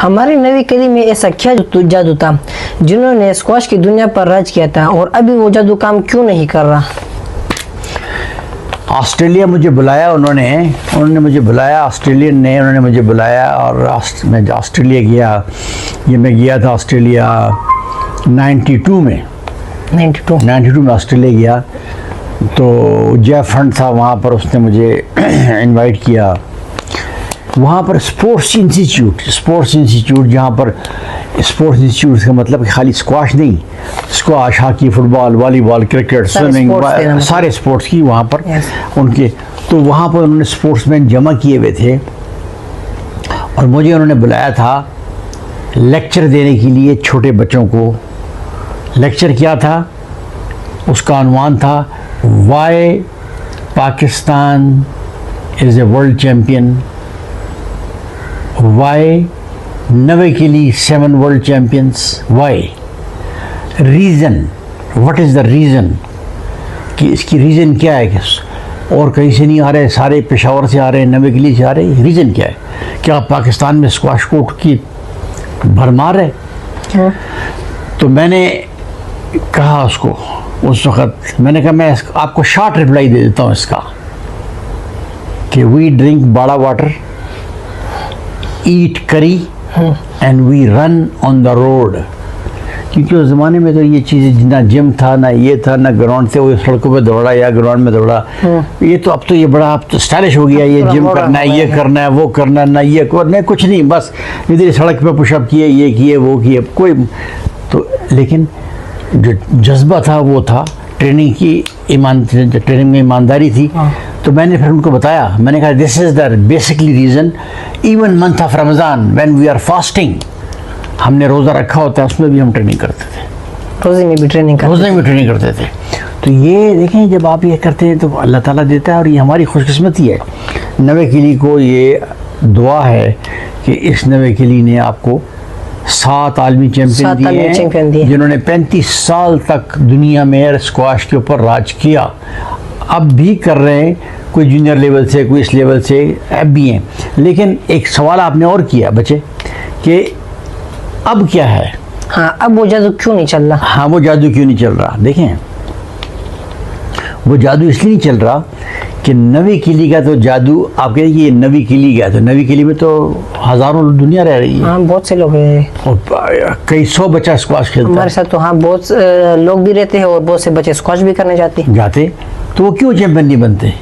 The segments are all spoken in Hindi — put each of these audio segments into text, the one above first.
हमारी नवी कली में ऐसा क्या जादू था जिन्होंने स्क्वाश की दुनिया पर राज किया था और अभी वो जादू काम क्यों नहीं कर रहा? ऑस्ट्रेलिया मुझे बुलाया, उन्होंने मुझे बुलाया, ऑस्ट्रेलियन ने उन्होंने मुझे बुलाया और मैं ऑस्ट्रेलिया गया। ये मैं गया था ऑस्ट्रेलिया 92 में 92 में ऑस्ट्रेलिया गया। तो जेफ फंड था वहाँ पर, उसने मुझे इनवाइट किया। वहाँ पर स्पोर्ट्स इंस्टीट्यूट जहाँ पर स्पोर्ट्स इंस्टीट्यूट का मतलब कि खाली स्क्वाश नहीं, squash, hockey, football, volleyball, cricket, swimming, सारे स्पोर्ट्स की वहाँ पर उनके। तो वहाँ पर उन्होंने स्पोर्ट्समैन जमा किए हुए थे और मुझे उन्होंने बुलाया था लेक्चर देने के लिए छोटे बच्चों को। लेक्चर क्या था? उसका अनुमान था why Pakistan is a world champion, why नवे के लिए 7 world champions, why, reason, what is the reason, कि इसकी रीज़न क्या है कि और कहीं से नहीं आ रहे, सारे पेशावर से आ रहे हैं, नवे के लिए से आ रहे हैं, रीज़न क्या है? क्या पाकिस्तान में स्क्वाश कोर्ट की भरमार है? तो मैंने कहा उसको, उस वक़्त मैंने कहा मैं आपको शॉर्ट रिप्लाई दे देता हूँ इसका कि वी ड्रिंक बाड़ा water, eat curry and we run on the road. क्योंकि उस ज़माने में तो ये चीज़ें ना जिम था, ना ये था, ना ग्राउंड थे, वो सड़कों पे दौड़ा या ग्राउंड में दौड़ा। ये तो अब तो ये बड़ा अब तो स्टाइलिश हो गया, ये जिम करना है, ये करना है, वो करना है, ना ये करना है, कुछ नहीं, बस इधर सड़क पे पुशअप किए, ये किए, वो किए, कोई तो। लेकिन जो जज्बा था वो था ट्रेनिंग की, ट्रेनिंग में ईमानदारी थी। तो मैंने फिर उनको बताया, मैंने कहा this is the basically reason, even month of Ramzan when we are fasting, हमने रोज़ा रखा होता है, उसमें भी हम ट्रेनिंग करते थे, रोज़े में भी ट्रेनिंग करते थे। तो ये देखें, जब आप ये करते हैं तो अल्लाह ताला देता है और ये हमारी खुशकिस्मती है। नवे किली को ये दुआ है कि इस नवे किली ने आपको 7 आलमी चैंपियन दिए, जिन्होंने 35 साल तक दुनिया में स्क्वाश के ऊपर राज किया। अब भी कर रहे हैं, कोई जूनियर लेवल से, कोई इस लेवल से, अब भी हैं। लेकिन एक सवाल आपने और किया बच्चे कि अब क्या है? हाँ, अब वो जादू क्यों नहीं चल रहा? हाँ, वो जादू क्यों नहीं चल रहा? देखें, वो जादू इसलिए नहीं चल रहा कि नवी किली का तो जादू, आप कहें ये नवी किली गया, तो नवी किली में तो हज़ारों दुनिया रह रही है। हाँ, बहुत से लोग हैं और कई 100 बच्चा स्क्वाश खेलता है हमारे साथ। तो हाँ, बहुत लोग भी रहते हैं और बहुत से बच्चे स्क्वाश भी करने जाते, तो वो क्यों चैंपियन नहीं बनते?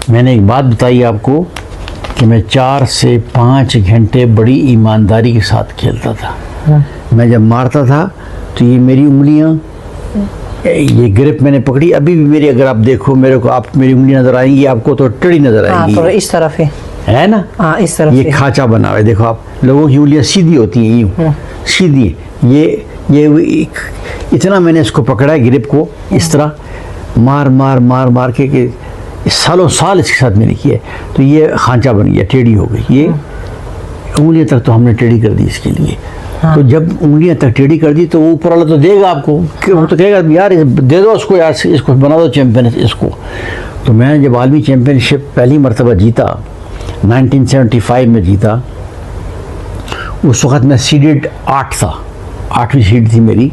मैंने एक बात बताई आपको कि मैं 4 से 5 घंटे बड़ी ईमानदारी के साथ खेलता था। मैं जब मारता था तो ये मेरी उंगलियां, ये ग्रिप मैंने पकड़ी, अभी भी मेरी, अगर आप देखो मेरे को, आप मेरी उंगली नजर आएंगी आपको तो टेढ़ी नजर आएंगी। तो इस तरफ है ना? हाँ, इस तरफ ये खांचा बना हुआ है, देखो आप, लोगों की उंगलियां सीधी होती हैं, यूं सीधी। ये इतना मैंने इसको पकड़ा है, ग्रिप को इस तरह मार के सालों साल इसके साथ मैंने किया। तो ये खांचा बन गया, टेढ़ी हो गई, ये उंगलियां तक तो हमने टेढ़ी कर दी इसके लिए। हाँ। तो जब उंगलियां तक टेढ़ी कर दी तो वो ऊपर वाला तो देगा आपको, वो तो कहेगा यार दे दो उसको, यार इसको बना दो चैंपियन इसको। तो मैं जब आलमी चैंपियनशिप पहली मरतबा जीता 1975 में जीता, उस वक़्त मैं सीडेड 8 था, 8वीं सीड थी मेरी।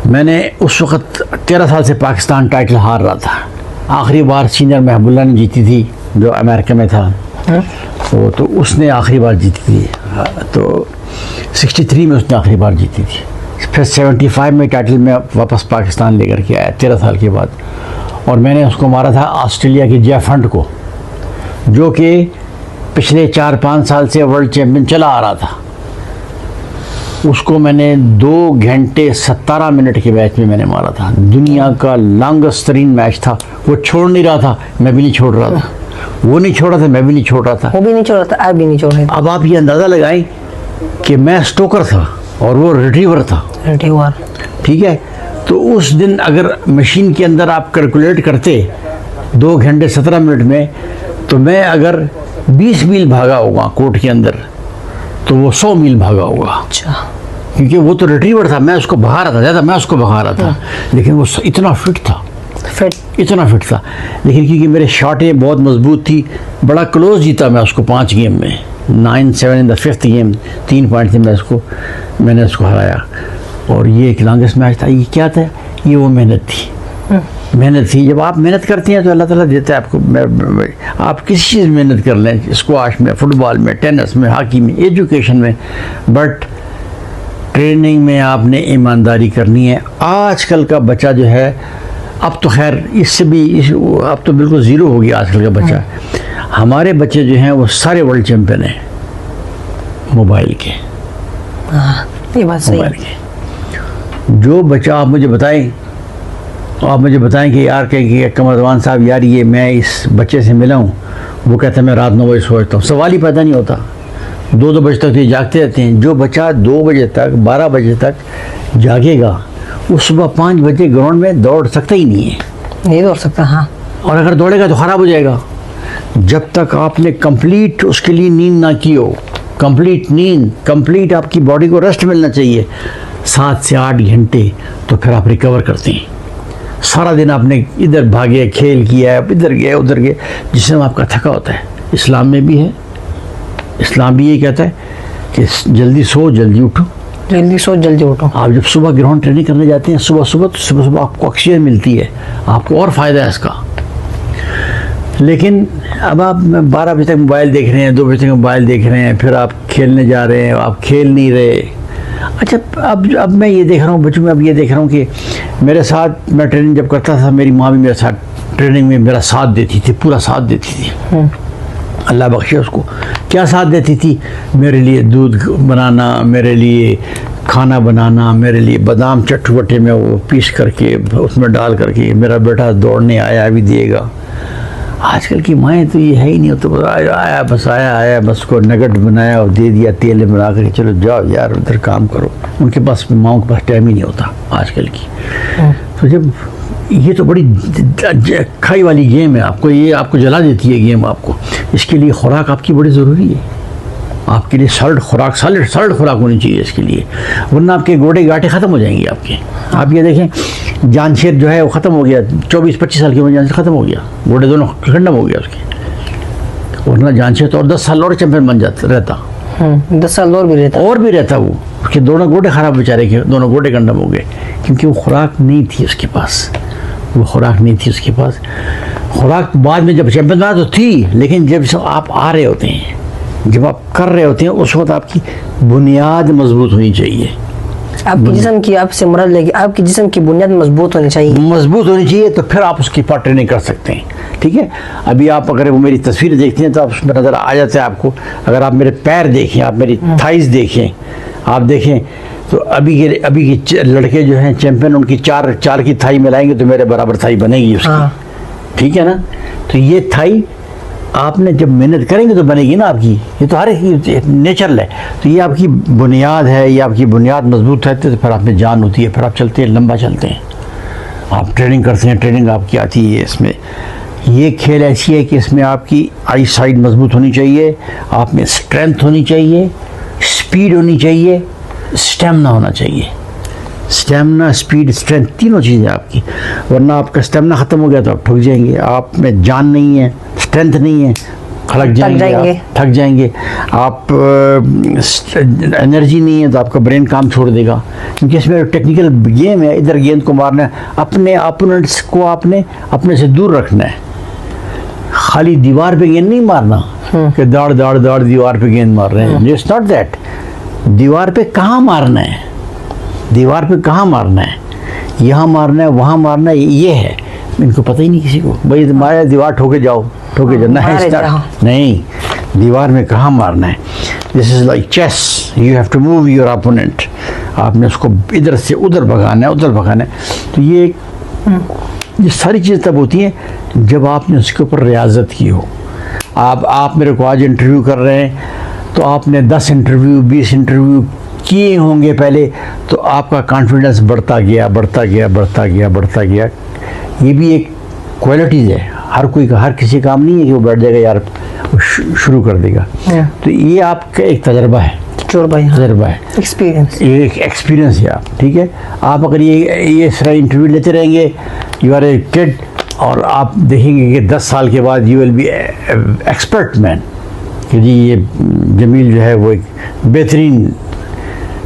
मैंने उस वक़्त 13 साल से पाकिस्तान टाइटल हार रहा था। आखिरी बार सीनियर महबूल्ला ने जीती थी, जो अमेरिका में था। वो तो उसने आखिरी बार जीती थी, तो 63 में उसने आखिरी बार जीती थी। फिर 75 में टाइटल में वापस पाकिस्तान लेकर के आया 13 साल के बाद, और मैंने उसको मारा था ऑस्ट्रेलिया के जेफ फंड को, जो कि पिछले 4-5 साल से वर्ल्ड चैम्पियन चला आ रहा था। उसको मैंने 2 घंटे 17 मिनट के मैच में मैंने मारा था। दुनिया का लॉन्गेस्ट तरीन मैच था। वो छोड़ नहीं रहा था, मैं भी नहीं छोड़ रहा था, वो नहीं छोड़ रहा था, मैं भी नहीं छोड़ रहा था, वो भी नहीं छोड़ रहा था, आप भी नहीं छोड़ रहे थे। अब आप ये अंदाज़ा लगाएं कि मैं स्टोकर था और वो रिट्रीवर था। ठीक है, तो उस दिन अगर मशीन के अंदर आप कैलकुलेट करते 2 घंटे 17 मिनट में, तो मैं अगर 20 मील भागा होगा कोर्ट के अंदर, तो वो 100 मील भागा होगा। अच्छा, क्योंकि वो तो रिट्रीवर था, मैं उसको भगा रहा था, ज़्यादा मैं उसको भगा रहा था, लेकिन वो इतना फिट था, इतना फिट था। लेकिन क्योंकि मेरे शॉटें बहुत मजबूत थी, बड़ा क्लोज जीता मैं उसको 5 गेम में, 9-7 in the fifth game, 3 point से मैंने उसको हराया। और ये एक लॉन्गेस्ट मैच था। ये क्या था? ये वो मेहनत थी। मेहनत थी। जब आप मेहनत करते हैं तो अल्लाह ताला देता है आपको। आप किसी चीज़ में मेहनत कर लें, स्क्वाश में, फुटबॉल में, टेनिस में, हॉकी में, एजुकेशन में, बट ट्रेनिंग में आपने ईमानदारी करनी है। आजकल का बच्चा जो है, अब तो खैर इससे भी अब तो बिल्कुल ज़ीरो हो गया आजकल का बच्चा। हमारे बच्चे जो हैं वो सारे वर्ल्ड चैम्पियन हैं मोबाइल के। हाँ, ये बात सही मोबाइल है। के जो बच्चा आप मुझे बताएं कि यार कहेंगे कमरवान साहब, यार ये मैं इस बच्चे से मिला हूँ, वो कहता है मैं रात 9 बजे सोचता हूँ, सवाल ही पैदा नहीं होता। 2-2 बजे तक ये जागते रहते हैं। जो बच्चा 2 बजे तक, 12 बजे तक जागेगा, वो सुबह 5 बजे ग्राउंड में दौड़ सकता ही नहीं है। नहीं दौड़ सकता। हाँ, और अगर दौड़ेगा तो ख़राब हो जाएगा। जब तक आपने कंप्लीट उसके लिए नींद ना की हो, कंप्लीट नींद, कंप्लीट आपकी बॉडी को रेस्ट मिलना चाहिए 7 से 8 घंटे, तो फिर आप रिकवर करते हैं। सारा दिन आपने इधर भागे, खेल किया, इधर गए उधर गए, जिसमें आपका थका होता है। इस्लाम में भी है, इस्लाम भी ये कहता है कि जल्दी सो जल्दी उठो। जल्दी सो जल्दी उठो। आप जब सुबह ग्राउंड ट्रेनिंग करने जाते हैं सुबह सुबह आपको ऑक्सीजन मिलती है, आपको और फ़ायदा है इसका। लेकिन अब आप 12 बजे तक मोबाइल देख रहे हैं, 2 बजे तक मोबाइल देख रहे हैं, फिर आप खेलने जा रहे हैं, आप खेल नहीं रहे। अच्छा, अब मैं ये देख रहा हूँ बच्चों में, अब ये देख रहा हूँ कि मेरे साथ मैं ट्रेनिंग जब करता था, मेरी माँ भी मेरे साथ ट्रेनिंग में मेरा साथ देती थी, पूरा साथ देती थी। अल्लाह बख्शे उसको। क्या साथ देती थी? मेरे लिए दूध बनाना, मेरे लिए खाना बनाना, मेरे लिए बादाम चटवटे में वो पीस करके उसमें डाल करके, मेरा बेटा दौड़ने आया भी देगा। आजकल की माएँ तो ये है ही नहीं, तो आया बस को नगट बनाया और दे दिया तेल में बना कर, चलो जाओ यार उधर काम करो। उनके पास, माँओं के पास टाइम ही नहीं होता आजकल की। तो जब ये तो बड़ी खाई वाली गेम है, आपको ये आपको जला देती है गेम आपको। इसके लिए खुराक आपकी बड़ी ज़रूरी है। आपके लिए सॉलिड खुराक होनी चाहिए इसके लिए, वरना आपके गोडे गांठे ख़त्म हो जाएंगे आपके। आप ये देखें, जानशेर जो है वो ख़त्म हो गया, 24-25 साल की उम्र जानशेर ख़त्म हो गया, गोडे दोनों खंडम हो गया उसके। वरना जानशेर तो और 10 साल और चैंपियन बन जाता रहता। 10 साल और भी रहता वो। उसके दोनों गोडे ख़राब बेचारे के, दोनों गोडे खंडम हो गए, क्योंकि वो खुराक नहीं थी उसके पास। खुराक बाद में जब चैंपियन बना तो थी, लेकिन जब आप आ रहे होते हैं, जब आप कर रहे होते हैं, उस वक्त आपकी बुनियाद मजबूत होनी चाहिए। आपके जिस्म की, आपसे मुराद लेके आपके जिस्म की बुनियाद मजबूत होनी चाहिए, तो फिर आप उसकी पार्ट ट्रेनिंग कर सकते हैं। ठीक है, अभी आप अगर वो मेरी तस्वीर देखते हैं तो आप उसमें नज़र आ जाता है आपको। अगर आप मेरे पैर देखें, आप मेरी थाइस देखें, आप देखें तो अभी के लड़के जो हैं चैंपियन, उनकी चार की थाई मिलाएंगे तो मेरे बराबर थाई बनेगी उसकी। ठीक है ना? तो ये थाई आपने जब मेहनत करेंगे तो बनेगी ना आपकी। ये तो हर एक नेचुरल है। तो ये आपकी बुनियाद है, ये आपकी बुनियाद मजबूत रहती है तो फिर आप में जान होती है, फिर आप चलते हैं, लंबा चलते हैं। आप ट्रेनिंग करते हैं, ट्रेनिंग आपकी आती है। इसमें ये खेल ऐसी है कि इसमें आपकी आई साइड मजबूत होनी चाहिए, आप में स्ट्रेंथ होनी चाहिए, स्पीड होनी चाहिए, स्टेमिना होना चाहिए। स्टेमिना, स्पीड, स्ट्रेंथ, तीनों चीज़ें आपकी। वरना आपका स्टेमिना ख़त्म हो गया तो आप ठुक जाएंगे। आप में जान नहीं है, स्ट्रेंथ नहीं है, थक जाएंगे। आप एनर्जी नहीं है तो आपका ब्रेन काम छोड़ देगा। क्योंकि इसमें टेक्निकल गेम है, इधर गेंद को मारना है, अपने अपोनेंट्स को आपने अपने से दूर रखना है। खाली दीवार पे गेंद नहीं मारना कि दाड़ दीवार पे गेंद मार रहे हैं। It's not that. दीवार पे कहाँ मारना है, यहाँ मारना है, वहाँ मारना है, ये है। इनको पता ही नहीं किसी को। भाई मारा दीवार ठोके जाओ नहीं, दीवार में कहाँ मारना है। This is like chess, you have to move your opponent. आपने उसको इधर से उधर भगाना है। तो ये सारी चीज़ तब होती है जब आपने उसके ऊपर रियाजत की हो। आप मेरे को आज इंटरव्यू कर रहे हैं तो आपने 10 इंटरव्यू 20 इंटरव्यू किए होंगे पहले, तो आपका कॉन्फिडेंस बढ़ता गया। ये भी एक क्वालिटीज़ है। हर किसी काम नहीं है कि वो बैठ जाएगा यार शुरू कर देगा। तो ये आपका एक तजर्बा है, एक्सपीरियंस है आप। ठीक है, आप अगर ये सारा इंटरव्यू लेते रहेंगे, यू आर ए किड, और आप देखेंगे कि 10 साल के बाद you will be expert man. कि जी ये जमील जो है वो एक बेहतरीन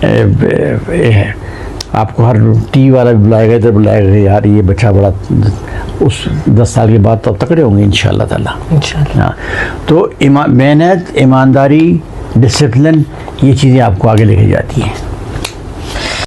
है। आपको हर टीवी वाला भी बुलाएगा, इधर बुलाएगा, यार ये बच्चा बड़ा, उस 10 साल के बाद तो तकड़े होंगे इंशाल्लाह ताला। इंशाल्लाह। हाँ, तो मेहनत, ईमानदारी, डिसिप्लिन, ये चीज़ें आपको आगे लेके जाती हैं।